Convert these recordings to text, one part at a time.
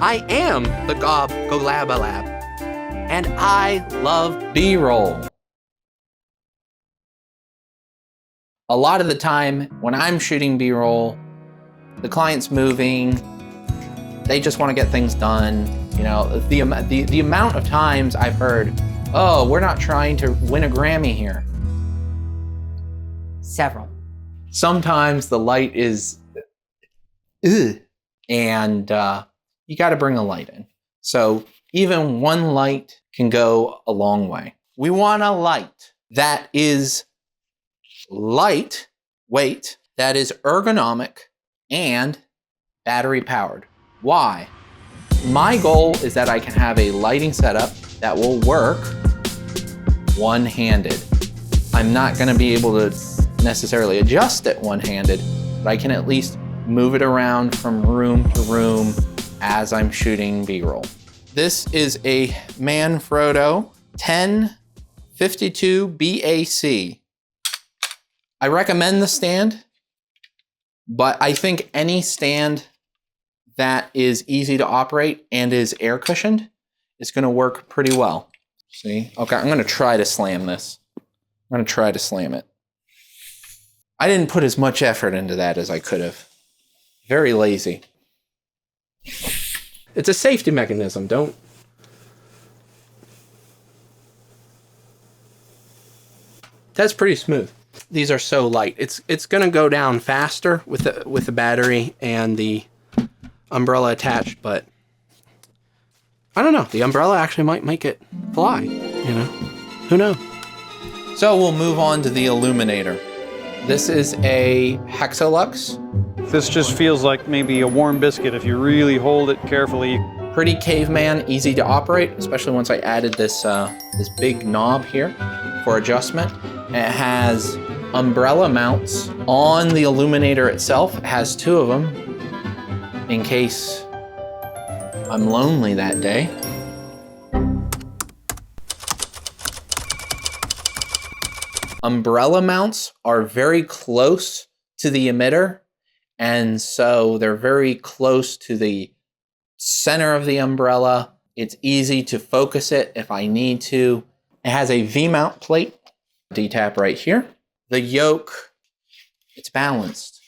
I am the Gob Golabalab, and I love B-roll. A lot of the time when I'm shooting B-roll, the client's moving, they just want to get things done. You know, the amount of times I've heard, oh, we're not trying to win a Grammy here. Several. Sometimes the light is, ugh, and you got to bring a light in. So even one light can go a long way. We want a light that is lightweight, that is ergonomic, and battery powered. Why? My goal is that I can have a lighting setup that will work one-handed. I'm not going to be able to necessarily adjust it one-handed, but I can at least move it around from room to room as I'm shooting B-roll. This is a Manfrotto 1052 BAC. I recommend the stand, but I think any stand that is easy to operate and is air cushioned is going to work pretty well. See? Okay, I'm going to try to slam this. I'm going to try to slam it. I didn't put as much effort into that as I could have. Very lazy. It's a safety mechanism, don't. That's pretty smooth. These are so light. It's gonna go down faster with the battery and the umbrella attached, but I don't know. The umbrella actually might make it fly, you know? Who knows? So we'll move on to the Illuminator. This is a Hexolux. This just feels like maybe a warm biscuit if you really hold it carefully. Pretty caveman, easy to operate, especially once I added this, this big knob here for adjustment. And it has umbrella mounts on the Illuminator itself. It has two of them in case I'm lonely that day. Umbrella mounts are very close to the emitter, and so they're very close to the center of the umbrella. It's easy to focus it if I need to. It has a V-mount plate, D-tap right here. The yoke, it's balanced.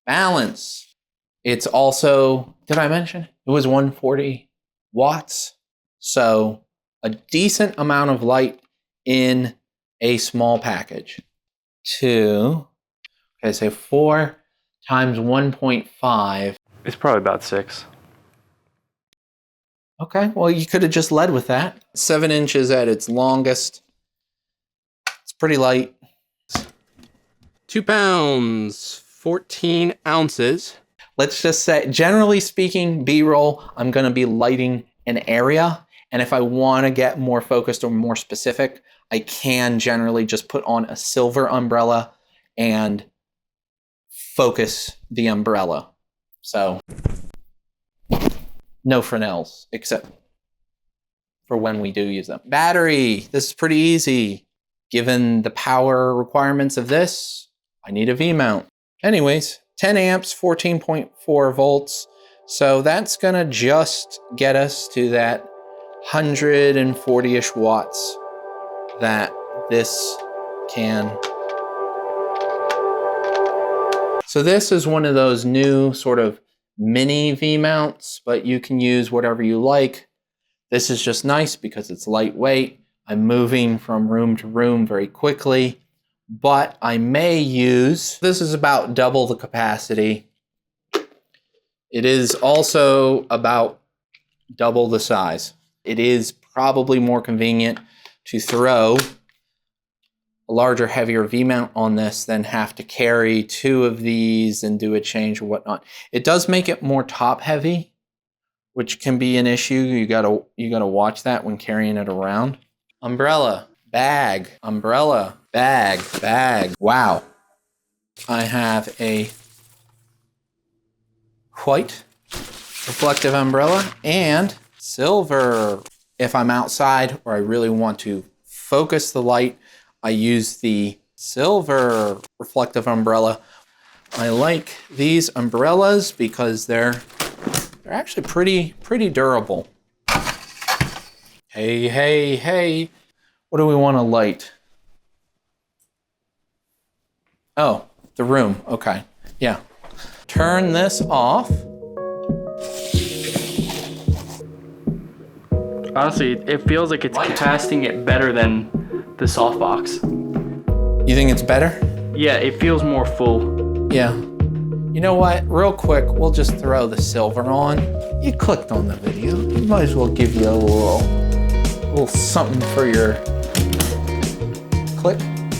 Balance. It's also, did I mention? It was 140 watts. So a decent amount of light in a small package. Okay, so 4 times 1.5. It's probably about 6. Okay, well, you could have just led with that. 7 inches at its longest. It's pretty light. 2 pounds, 14 ounces. Let's just say, generally speaking, B-roll, I'm gonna be lighting an area. And if I wanna get more focused or more specific, I can generally just put on a silver umbrella and focus the umbrella. So, no Fresnels, except for when we do use them. Battery, this is pretty easy. Given the power requirements of this, I need a V-mount. Anyways, 10 amps, 14.4 volts. So that's gonna just get us to that 140-ish watts that this can. So this is one of those new sort of mini V-mounts, but you can use whatever you like. This is just nice because it's lightweight. I'm moving from room to room very quickly, but I may use, this is about double the capacity. It is also about double the size. It is probably more convenient to throw a larger, heavier V-mount on this than have to carry 2 of these and do a change or whatnot. It does make it more top heavy, which can be an issue. You gotta watch that when carrying it around. Umbrella, bag, umbrella, bag, bag. Wow. I have a white reflective umbrella and silver. If I'm outside or I really want to focus the light, I use the silver reflective umbrella. I like these umbrellas because they're They're actually pretty durable. Hey. What do we want to light? Oh, the room. Okay. Yeah. Turn this off. Honestly, it feels like it's casting it better than the softbox. You think it's better? Yeah, it feels more full. Yeah. You know what? Real quick, we'll just throw the silver on. You clicked on the video. You might as well give you a little something for your click.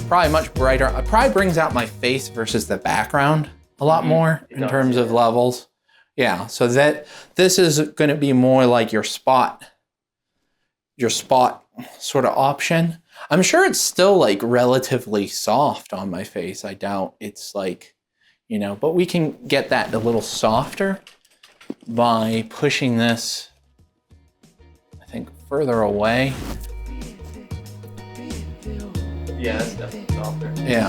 Probably much brighter. It probably brings out my face versus the background a lot more in terms of levels. Yeah, so that this is going to be more like your spot sort of option. I'm sure it's still like relatively soft on my face. I doubt it's like, you know, but we can get that a little softer by pushing this, I think, further away. Yeah, that's definitely softer. Yeah.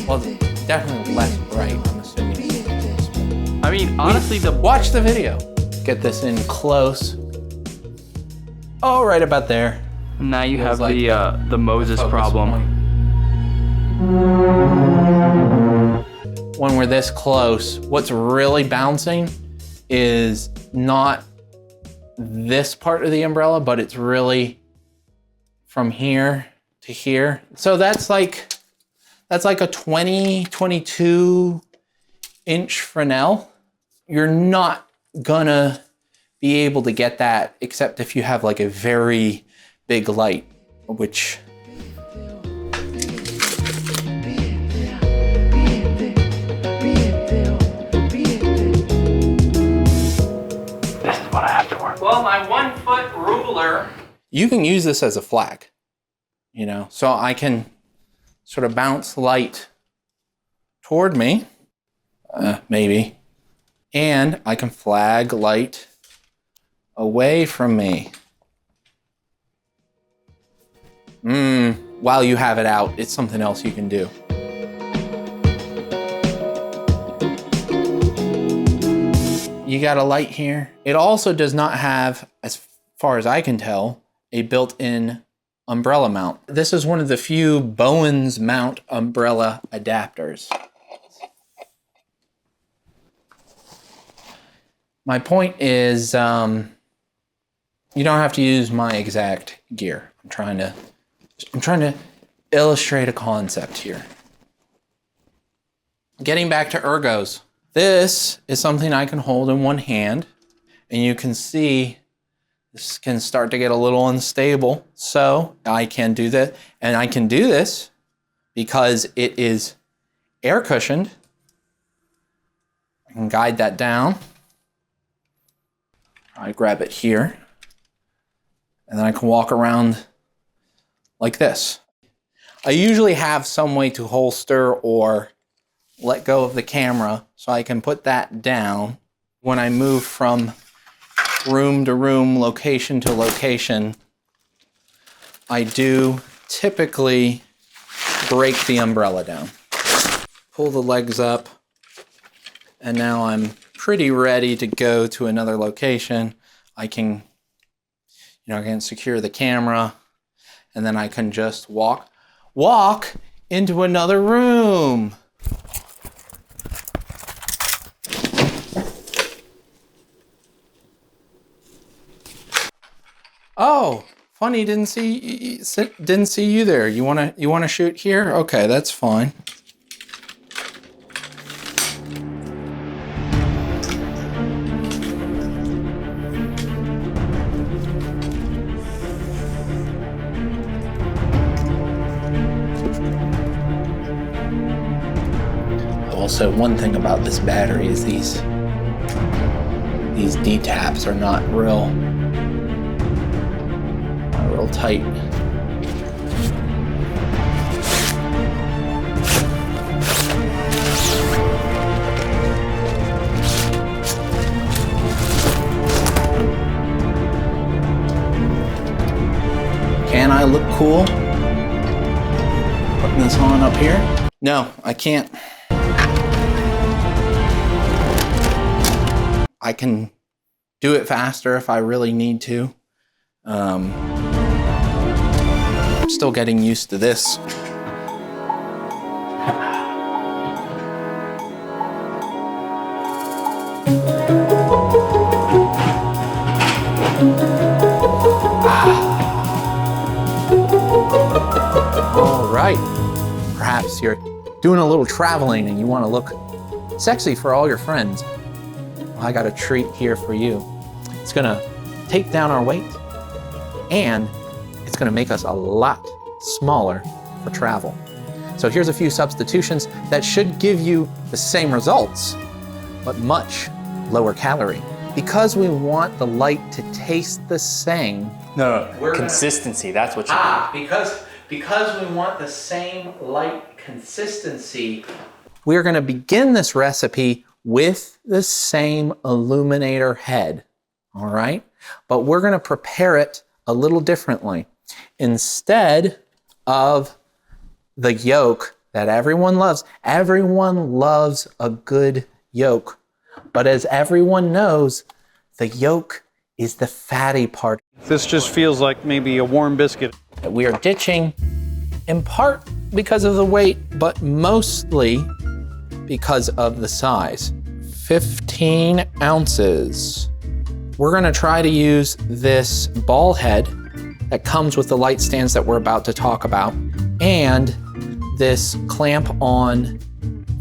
Well, definitely less bright, I'm assuming. I mean, honestly, Watch the video. Get this in close. Oh, right about there. now you have like the Moses focus problem. When we're this close, what's really bouncing is not this part of the umbrella, but it's really from here to here. So that's like a 22 inch Fresnel. You're not gonna be able to get that except if you have like a very big light, which well, my 1 foot ruler. You can use this as a flag, you know, so I can sort of bounce light toward me, maybe, and I can flag light away from me. While you have it out, it's something else you can do. You got a light here. It also does not have, as far as I can tell, a built-in umbrella mount. This is one of the few bowens mount umbrella adapters. My point is, you don't have to use my exact gear. I'm trying to illustrate a concept here. Getting back to ergos. This is something I can hold in one hand, and you can see this can start to get a little unstable. So I can do that, and I can do this because it is air cushioned. I can guide that down. I grab it here, and then I can walk around like this. I usually have some way to holster or let go of the camera so I can put that down. When I move from room to room, location to location, I do typically break the umbrella down. Pull the legs up, and now I'm pretty ready to go to another location. I can, I can secure the camera, and then I can just walk into another room. Oh, funny, didn't see you there. You wanna shoot here? Okay, that's fine. Also, one thing about this battery is these D-taps are not real tight. Can I look cool putting this on up here? No, I can't. I can do it faster if I really need to. I'm still getting used to this. All right. Perhaps you're doing a little traveling and you want to look sexy for all your friends. Well, I got a treat here for you. It's gonna take down our weight and it's gonna make us a lot smaller for travel. So here's a few substitutions that should give you the same results, but much lower calorie. Because we want the light to taste the same. No, consistency, that's what you need. Because we want the same light consistency, we're gonna begin this recipe with the same Illuminator head, all right? But we're gonna prepare it a little differently. Instead of the yolk that everyone loves a good yolk. But as everyone knows, the yolk is the fatty part. This just feels like maybe a warm biscuit. That we are ditching in part because of the weight, but mostly because of the size. 15 ounces. We're gonna try to use this ball head that comes with the light stands that we're about to talk about, and this clamp-on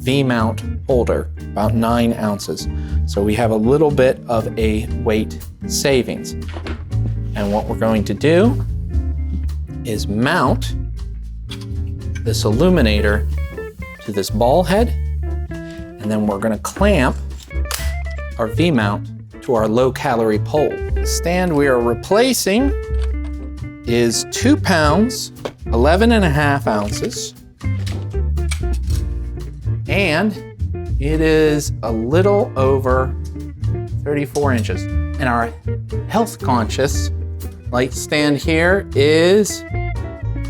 V-mount holder, about 9 ounces. So we have a little bit of a weight savings. And what we're going to do is mount this Illuminator to this ball head, and then we're gonna clamp our V-mount to our low-calorie pole. The stand we are replacing is 2 pounds, 11.5 ounces, and it is a little over 34 inches. And our health-conscious light stand here is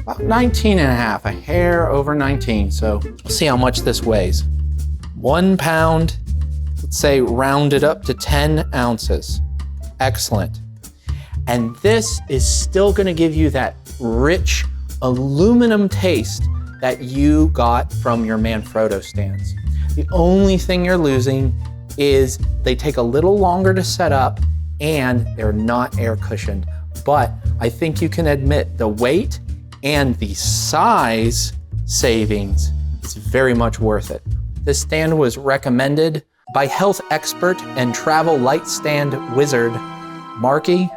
about 19.5, a hair over 19. So we'll see how much this weighs. 1 pound, let's say round it up to 10 ounces. Excellent. And this is still gonna give you that rich aluminum taste that you got from your Manfrotto stands. The only thing you're losing is they take a little longer to set up and they're not air cushioned. But I think you can admit the weight and the size savings is very much worth it. This stand was recommended by health expert and travel light stand wizard, Marky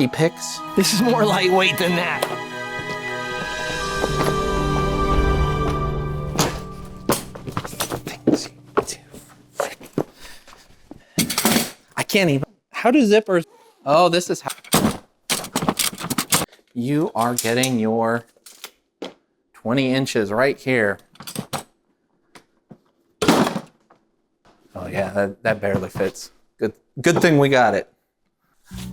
Picks. This is more lightweight than that. I can't even. How do zippers? Oh, this is how. You are getting your 20 inches right here. Oh yeah, that barely fits. Good thing we got it.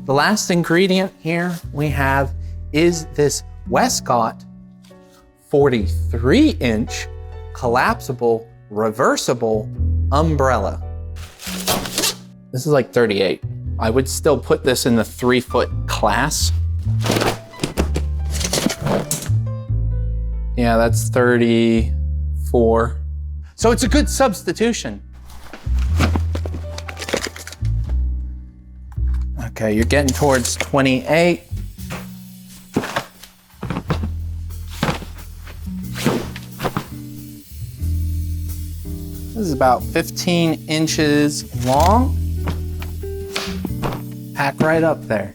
The last ingredient here we have is this Wescott 43-inch collapsible, reversible umbrella. This is like 38. I would still put this in the 3-foot class. Yeah, that's 34. So it's a good substitution. Okay, you're getting towards 28. This is about 15 inches long. Pack right up there.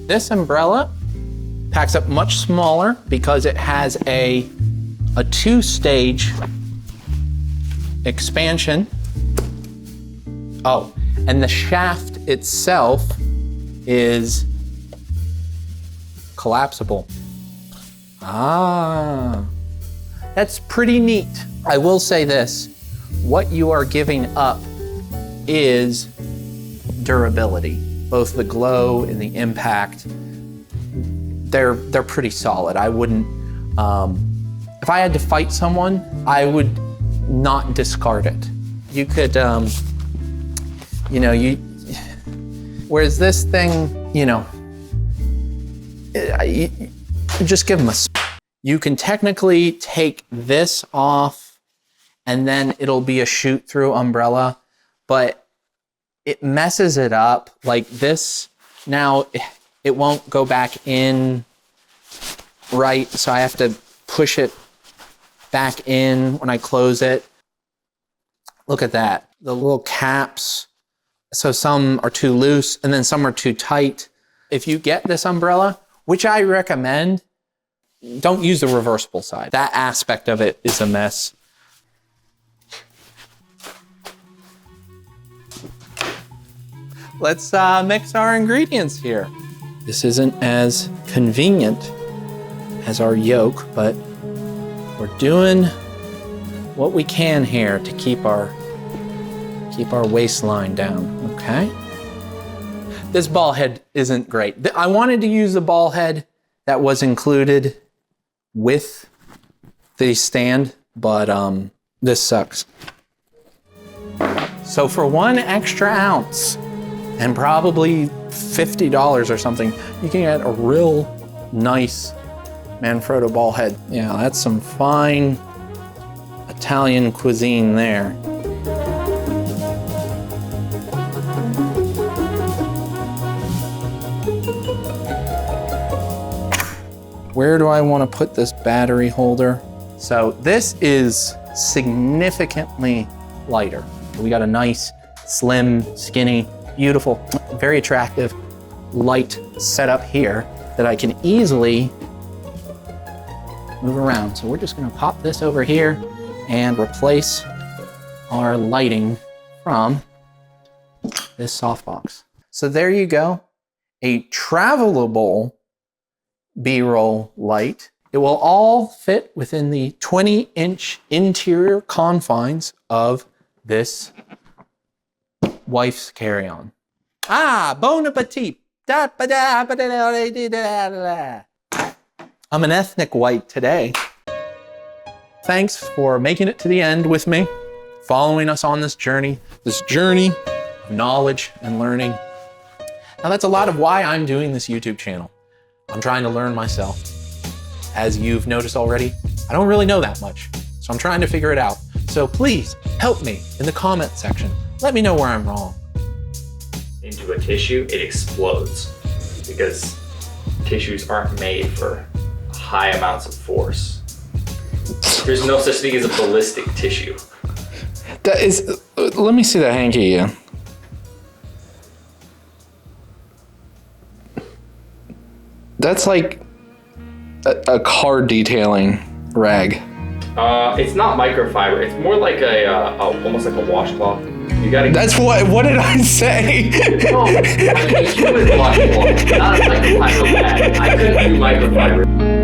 This umbrella packs up much smaller because it has a 2-stage expansion. Oh, and the shaft itself is collapsible. Ah, that's pretty neat. I will say this, what you are giving up is durability. Both the glow and the impact, they're pretty solid. I wouldn't, if I had to fight someone, I would not discard it. You could You know, whereas this thing, you know, you just give them a. You can technically take this off and then it'll be a shoot through umbrella, but it messes it up like this. Now it won't go back in right, so I have to push it back in when I close it. Look at that, the little caps. So some are too loose and then some are too tight. If you get this umbrella, which I recommend, don't use the reversible side. That aspect of it is a mess. Let's mix our ingredients here. This isn't as convenient as our yolk, but we're doing what we can here to keep our waistline down, okay? This ball head isn't great. I wanted to use the ball head that was included with the stand, but this sucks. So for 1 extra ounce and probably $50 or something, you can get a real nice Manfrotto ball head. Yeah, that's some fine Italian cuisine there. Where do I want to put this battery holder? So this is significantly lighter. We got a nice, slim, skinny, beautiful, very attractive, light setup here that I can easily move around. So we're just gonna pop this over here and replace our lighting from this softbox. So there you go, a travelable B-roll light. It will all fit within the 20-inch interior confines of this wife's carry-on. Ah, bon appetit. I'm an ethnic white today. Thanks for making it to the end with me, following us on this journey of knowledge and learning. Now that's a lot of why I'm doing this YouTube channel. I'm trying to learn myself. As you've noticed already, I don't really know that much, so I'm trying to figure it out. So please help me in the comment section. Let me know where I'm wrong. Into a tissue, it explodes because tissues aren't made for high amounts of force. There's no such thing as a ballistic tissue. That is, let me see that hanky again. That's like a car detailing rag. It's not microfiber. It's more like almost like a washcloth. You gotta. That's what did I say? No, I mean, a human washcloth, not a microfiber pad. I couldn't do microfiber.